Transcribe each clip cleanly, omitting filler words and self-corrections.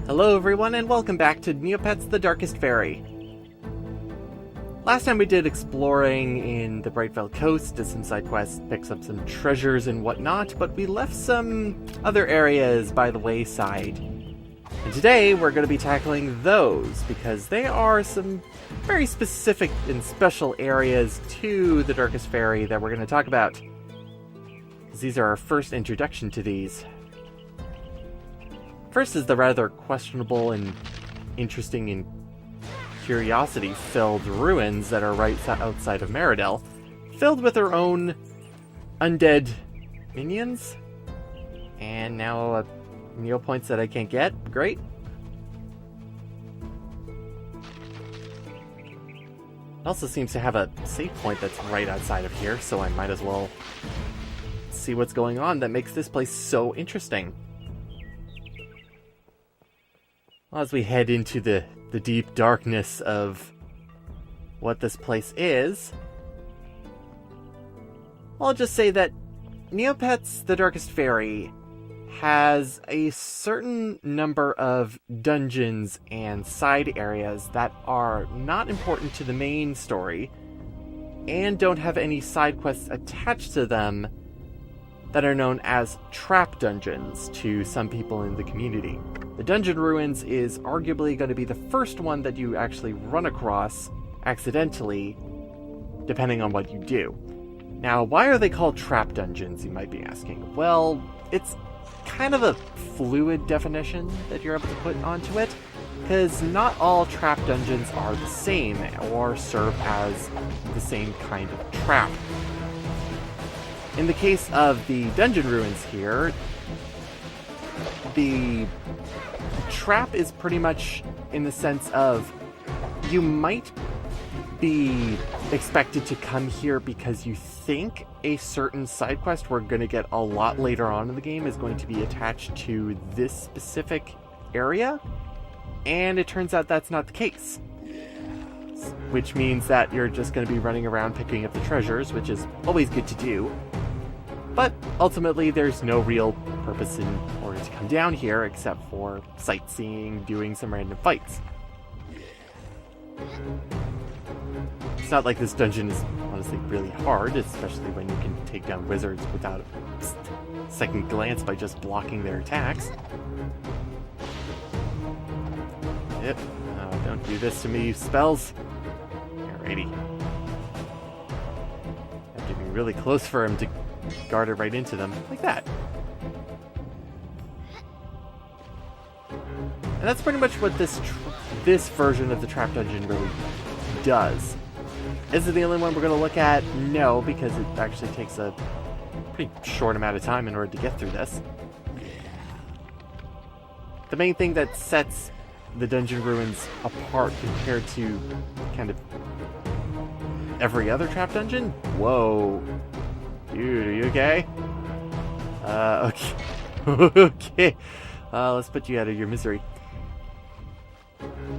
Hello everyone, and welcome back to Neopets the Darkest Faerie. Last time we did exploring in the Brightvale Coast, did some side quests, picked up some treasures and whatnot, but we left some other areas by the wayside. And today we're going to be tackling those, because they are some very specific and special areas to the Darkest Faerie that we're going to talk about. Because these are our first introduction to these. First is the rather questionable and interesting and curiosity-filled ruins that are right outside of Meridel, filled with their own undead minions. And now Neopoints that I can't get. Great. It also seems to have a save point that's right outside of here, so I might as well see what's going on that makes this place so interesting. As we head into the deep darkness of what this place is, I'll just say that Neopets the Darkest Faerie has a certain number of dungeons and side areas that are not important to the main story and don't have any side quests attached to them that are known as trap dungeons to some people in the community. The Dungeon Ruins is arguably going to be the first one that you actually run across accidentally, depending on what you do. Now, why are they called trap dungeons, you might be asking? Well, it's kind of a fluid definition that you're able to put onto it, because not all trap dungeons are the same or serve as the same kind of trap. In the case of the Dungeon Ruins here, the trap is pretty much in the sense of you might be expected to come here because you think a certain side quest we're going to get a lot later on in the game is going to be attached to this specific area, and it turns out that's not the case. Which means that you're just going to be running around picking up the treasures, which is always good to do. But ultimately, there's no real purpose in order to come down here except for sightseeing, doing some random fights. It's not like this dungeon is honestly really hard, especially when you can take down wizards without a second glance by just blocking their attacks. Yep. Oh, don't do this to me, you spells. Alrighty. Have to be really close for him to guard it right into them, like that. And that's pretty much what this version of the trap dungeon really does. Is it the only one we're going to look at? No, because it actually takes a pretty short amount of time in order to get through this. The main thing that sets the Dungeon Ruins apart compared to kind of every other trap dungeon? Whoa. Dude, are you okay? Okay. Okay. Let's put you out of your misery.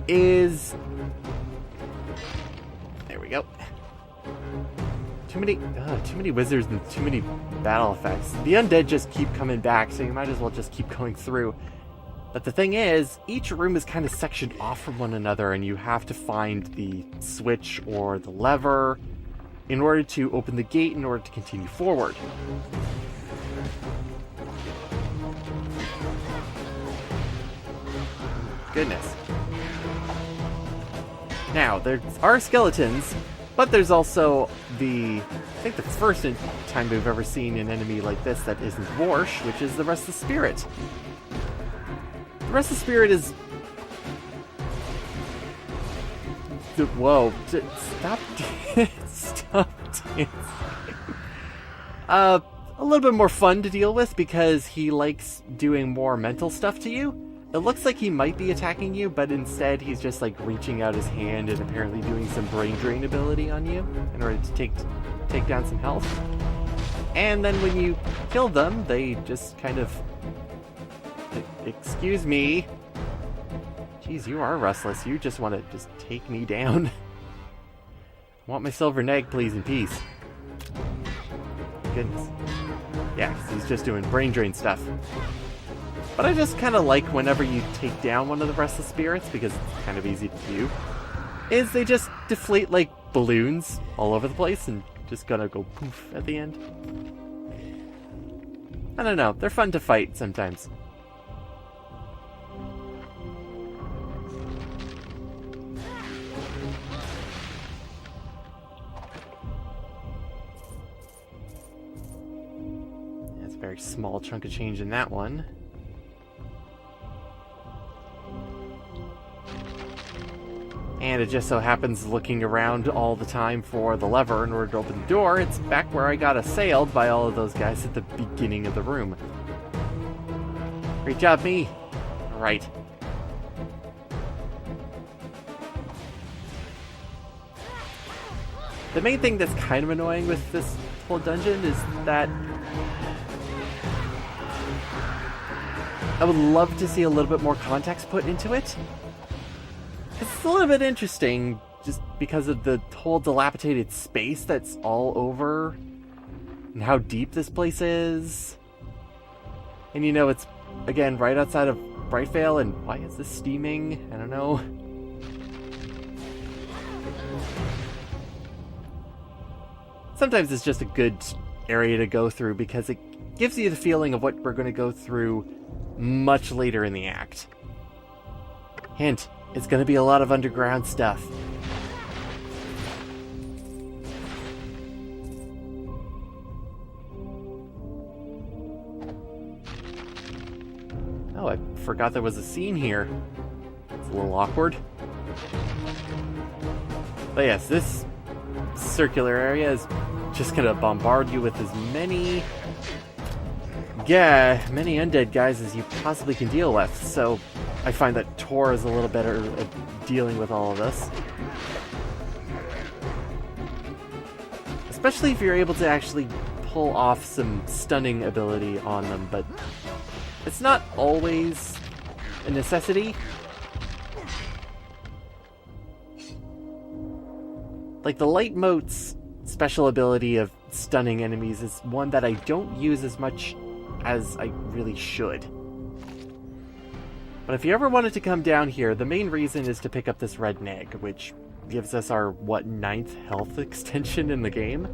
There we go. Too many wizards and too many battle effects. The undead just keep coming back, so you might as well just keep going through. But the thing is, each room is kind of sectioned off from one another, and you have to find the switch or the lever in order to open the gate in order to continue forward. Goodness. Now, there are skeletons, but there's also I think the first time we've ever seen an enemy like this that isn't Dwarsh, which is the Restless Spirit. The Restless Spirit is... Whoa. Stop. Stop dancing. A little bit more fun to deal with because he likes doing more mental stuff to you. It looks like he might be attacking you, but instead he's just like reaching out his hand and apparently doing some brain drain ability on you in order to take down some health. And then when you kill them, they just kind of... Excuse me. Jeez, you are restless. You just want to just take me down. I want my silver neg, please, in peace. Goodness. Yeah, 'cause he's just doing brain drain stuff. But I just kind of like whenever you take down one of the restless spirits, because it's kind of easy to do, is they just deflate like balloons all over the place and just gonna go poof at the end. I don't know, they're fun to fight sometimes. That's a very small chunk of change in that one. And it just so happens, looking around all the time for the lever in order to open the door, it's back where I got assailed by all of those guys at the beginning of the room. Great job, me. Alright. The main thing that's kind of annoying with this whole dungeon is that I would love to see a little bit more context put into it. It's a little bit interesting just because of the whole dilapidated space that's all over and how deep this place is. And you know, it's, again, right outside of Brightvale, and why is this steaming? I don't know. Sometimes it's just a good area to go through because it gives you the feeling of what we're going to go through much later in the act. Hint. It's going to be a lot of underground stuff. Oh, I forgot there was a scene here. It's a little awkward. But yes, this circular area is just going to bombard you with as many undead guys as you possibly can deal with, so I find that Tor is a little better at dealing with all of this. Especially if you're able to actually pull off some stunning ability on them, but it's not always a necessity. Like, the Light Mote's special ability of stunning enemies is one that I don't use as much as I really should. But if you ever wanted to come down here, the main reason is to pick up this red neg, which gives us our, 9th health extension in the game?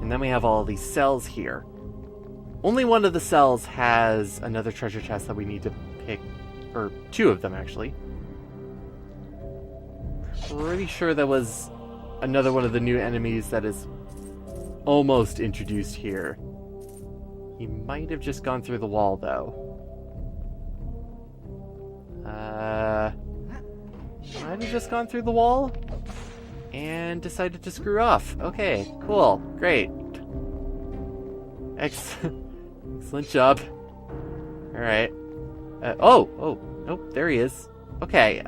And then we have all these cells here. Only one of the cells has another treasure chest that we need to pick, or 2 of them actually. Pretty sure that was another one of the new enemies that is almost introduced here. He might have just gone through the wall, though. Might have just gone through the wall and decided to screw off. Okay, cool, great. Excellent job. Alright. Nope, there he is. Okay,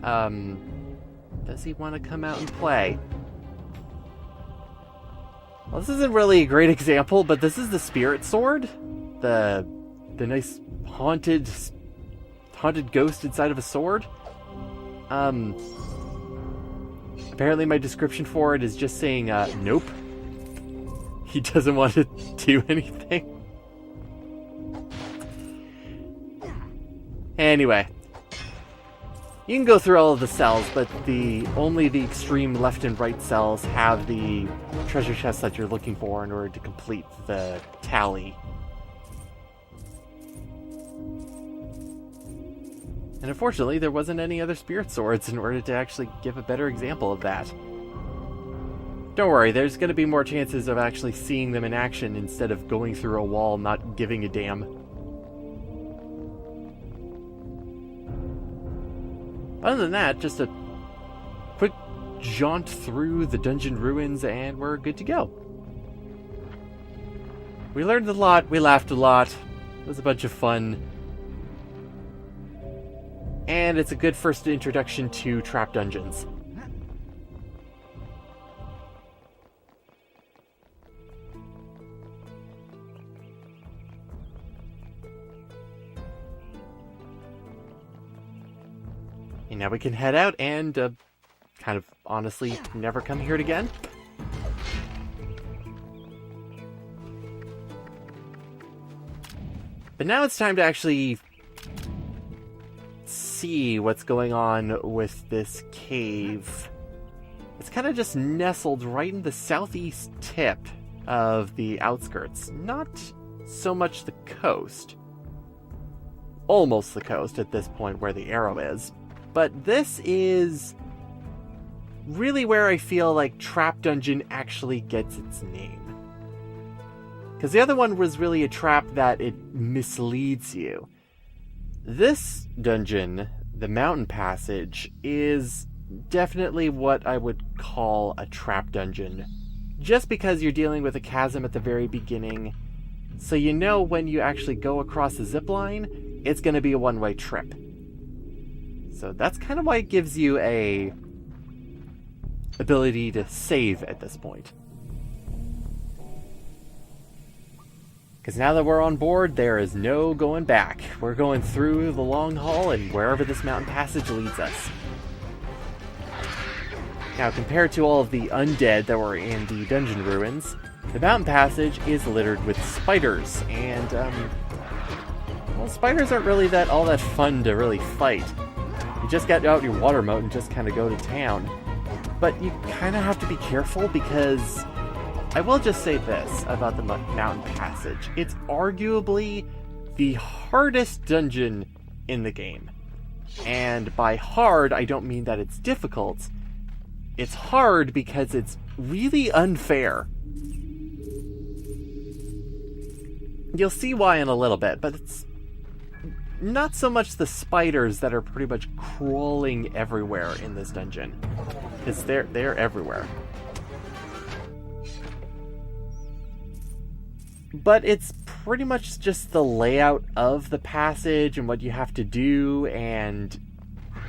does he want to come out and play? Well, this isn't really a great example, but this is the spirit sword. The nice haunted ghost inside of a sword. Apparently my description for it is just saying, nope. He doesn't want to do anything. Anyway. You can go through all of the cells, but only the extreme left and right cells have the treasure chests that you're looking for in order to complete the tally. And unfortunately, there wasn't any other spirit swords in order to actually give a better example of that. Don't worry, there's going to be more chances of actually seeing them in action instead of going through a wall not giving a damn. Other than that, just a quick jaunt through the dungeon ruins and we're good to go. We learned a lot, we laughed a lot, it was a bunch of fun. And it's a good first introduction to trap dungeons. And now we can head out and, kind of honestly never come here again. But now it's time to actually see what's going on with this cave. It's kind of just nestled right in the southeast tip of the outskirts. Not so much the coast. Almost the coast at this point where the arrow is. But this is really where I feel like Trap Dungeon actually gets its name. Because the other one was really a trap that it misleads you. This dungeon, the Mountain Passage, is definitely what I would call a trap dungeon. Just because you're dealing with a chasm at the very beginning, so you know when you actually go across the zip line, it's going to be a one-way trip. So that's kind of why it gives you a ability to save at this point. Because now that we're on board, there is no going back. We're going through the long haul and wherever this mountain passage leads us. Now, compared to all of the undead that were in the dungeon ruins, the mountain passage is littered with spiders, and, well, spiders aren't really all that fun to really fight. You just get out your water moat and just kind of go to town. But you kind of have to be careful because I will just say this about the mountain passage. It's arguably the hardest dungeon in the game. And by hard, I don't mean that it's difficult. It's hard because it's really unfair. You'll see why in a little bit, but it's not so much the spiders that are pretty much crawling everywhere in this dungeon. Because they're everywhere. But it's pretty much just the layout of the passage and what you have to do and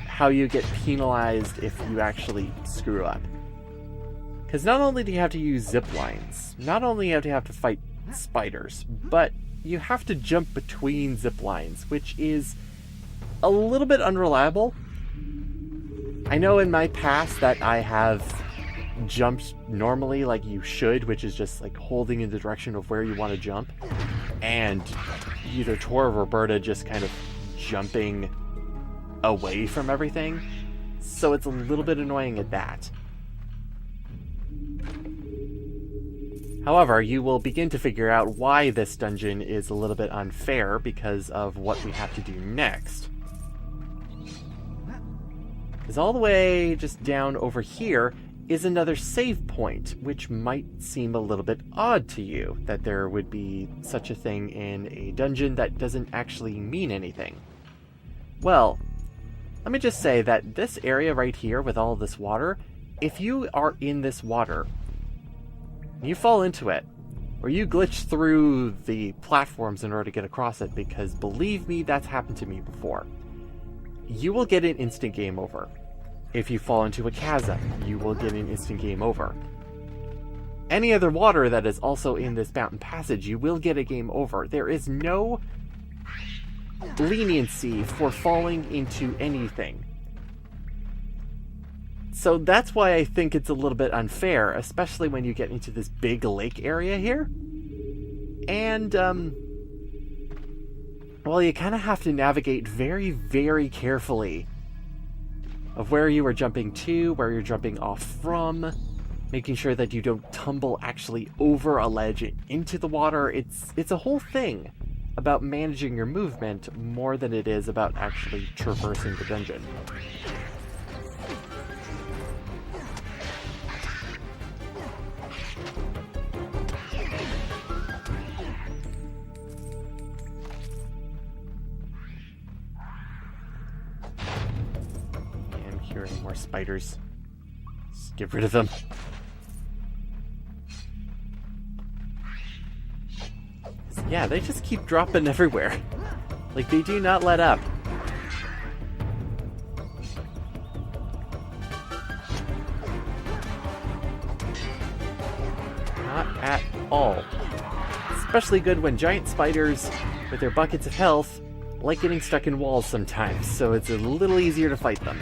how you get penalized if you actually screw up. Because not only do you have to use zip lines, not only do you have to fight spiders, but you have to jump between zip lines, which is a little bit unreliable. I know in my past that I have jumped normally like you should, which is just like holding in the direction of where you want to jump, and either Tor or Roberta just kind of jumping away from everything, so it's a little bit annoying at that. However, you will begin to figure out why this dungeon is a little bit unfair because of what we have to do next. Because all the way just down over here is another save point, which might seem a little bit odd to you, that there would be such a thing in a dungeon that doesn't actually mean anything. Well, let me just say that this area right here with all this water, if you are in this water, you fall into it, or you glitch through the platforms in order to get across it, because believe me, that's happened to me before, you will get an instant game over. If you fall into a chasm, you will get an instant game over. Any other water that is also in this mountain passage, you will get a game over. There is no leniency for falling into anything. So that's why I think it's a little bit unfair, especially when you get into this big lake area here. And, well, you kind of have to navigate very, very carefully of where you are jumping to, where you're jumping off from, making sure that you don't tumble actually over a ledge into the water. It's a whole thing about managing your movement more than it is about actually traversing the dungeon. More spiders. Just get rid of them. Yeah, they just keep dropping everywhere. Like, they do not let up. Not at all. Especially good when giant spiders, with their buckets of health, like getting stuck in walls sometimes, so it's a little easier to fight them.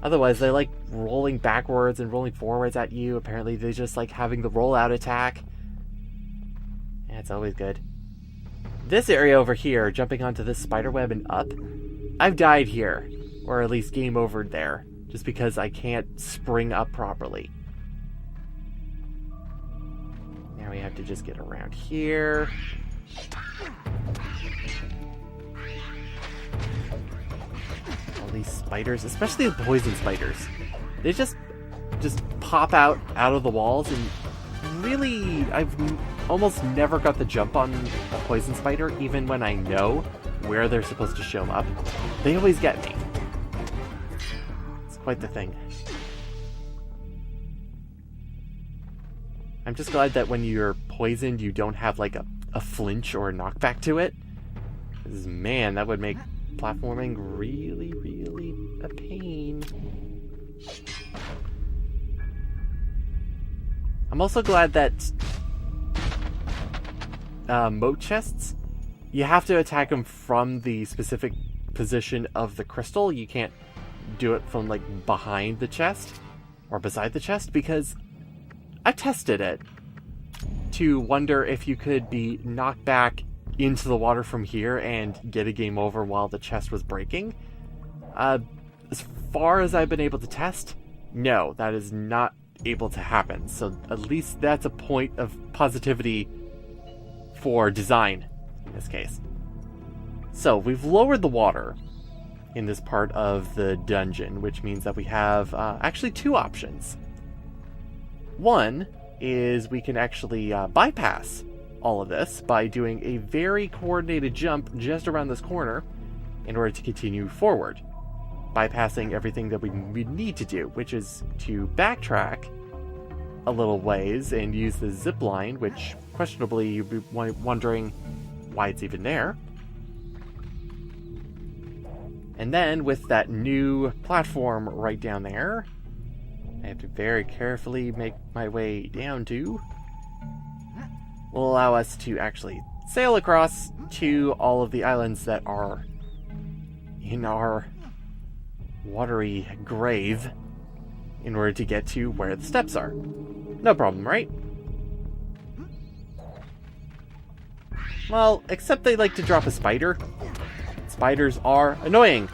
Otherwise, they like rolling backwards and rolling forwards at you. Apparently, they just like having the rollout attack. Yeah, it's always good. This area over here, jumping onto this spider web and up, I've died here. Or at least game overed there. Just because I can't spring up properly. Now we have to just get around here. All these spiders, especially the poison spiders. They just pop out of the walls, and really, I've almost never got the jump on a poison spider, even when I know where they're supposed to show up. They always get me. It's quite the thing. I'm just glad that when you're poisoned, you don't have like a flinch or a knockback to it. 'Cause, man, that would make platforming really, really a pain. I'm also glad that moat chests, you have to attack them from the specific position of the crystal. You can't do it from like behind the chest or beside the chest, because I tested it to wonder if you could be knocked back into the water from here and get a game over while the chest was breaking. As far as I've been able to test, no, that is not able to happen. So at least that's a point of positivity for design in this case. So we've lowered the water in this part of the dungeon, which means that we have actually two options. One is we can actually bypass all of this by doing a very coordinated jump just around this corner in order to continue forward, bypassing everything that we need to do, which is to backtrack a little ways and use the zip line, which questionably you'd be wondering why it's even there. And then with that new platform right down there, I have to very carefully make my way down to, will allow us to actually sail across to all of the islands that are in our watery grave in order to get to where the steps are. No problem, right? Well, except they like to drop a spider. Spiders are annoying.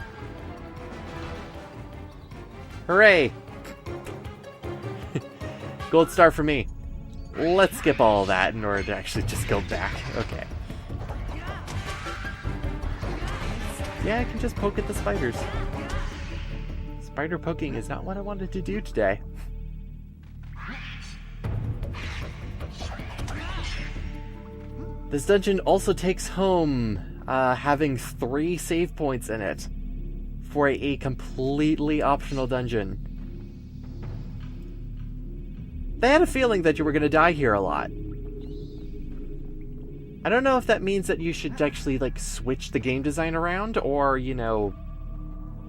Hooray! Gold star for me. Let's skip all that in order to actually just go back. Okay. Yeah, I can just poke at the spiders. Spider poking is not what I wanted to do today. This dungeon also takes home having 3 save points in it for a completely optional dungeon. They had a feeling that you were going to die here a lot. I don't know if that means that you should actually like switch the game design around, or, you know,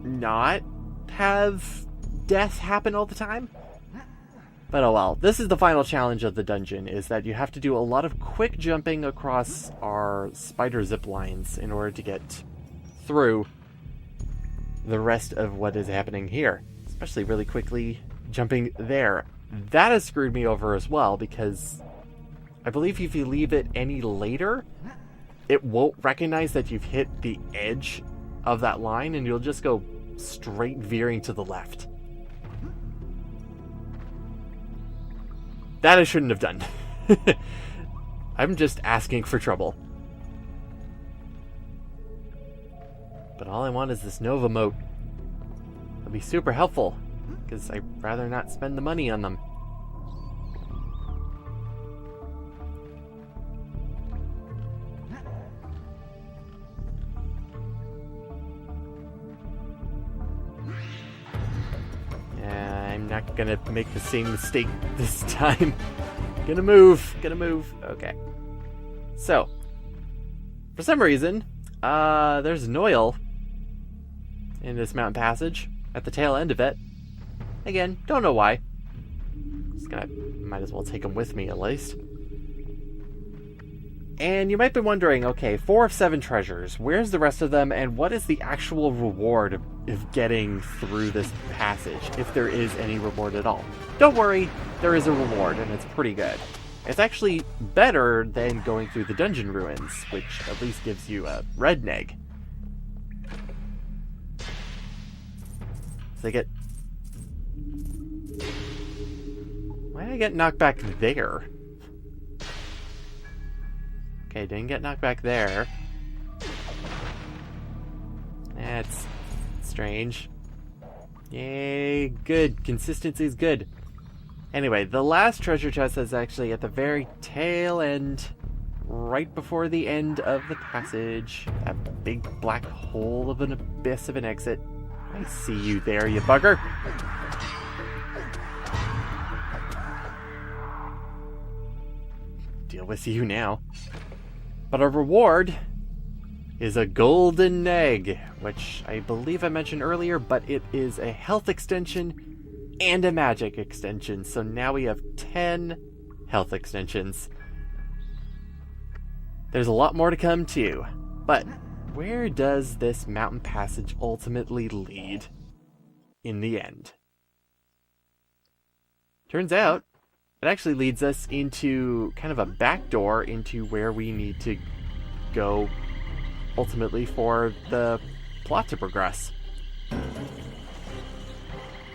not have death happen all the time. But oh well. This is the final challenge of the dungeon, is that you have to do a lot of quick jumping across our spider zip lines in order to get through the rest of what is happening here. Especially really quickly jumping there. That has screwed me over as well, because I believe if you leave it any later, it won't recognize that you've hit the edge of that line, and you'll just go straight veering to the left. That I shouldn't have done. I'm just asking for trouble. But all I want is this Nova moat. It'll be super helpful, because I'd rather not spend the money on them. I'm not gonna make the same mistake this time. Gonna move. Okay. So, for some reason, there's an oil in this mountain passage at the tail end of it. Again, don't know why. Might as well take them with me at least. And you might be wondering, okay, 4 of 7 treasures. Where's the rest of them, and what is the actual reward of getting through this passage, if there is any reward at all? Don't worry, there is a reward, and it's pretty good. It's actually better than going through the dungeon ruins, which at least gives you a red neg. So I get... Why did I get knocked back there? Okay, didn't get knocked back there. That's strange. Yay, good. Consistency is good. Anyway, the last treasure chest is actually at the very tail end, right before the end of the passage. That big black hole of an abyss of an exit. I see you there, you bugger. Deal with you now. But our reward is a golden egg, which I believe I mentioned earlier, but it is a health extension and a magic extension. So now we have 10 health extensions. There's a lot more to come too. But where does this mountain passage ultimately lead in the end? Turns out, it actually leads us into kind of a back door into where we need to go ultimately for the plot to progress.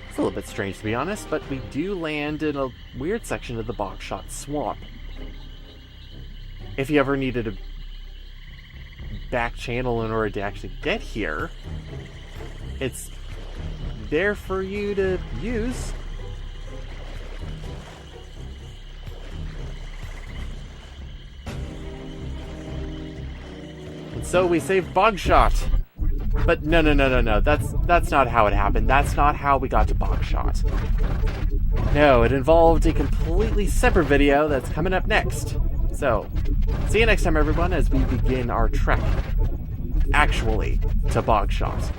It's a little bit strange to be honest, but we do land in a weird section of the Bogshot Swamp. If you ever needed a back channel in order to actually get here, it's there for you to use. And so we saved Bogshot. But no. That's not how it happened. That's not how we got to Bogshot. No, it involved a completely separate video that's coming up next. So, see you next time, everyone, as we begin our trek, actually, to Bogshot.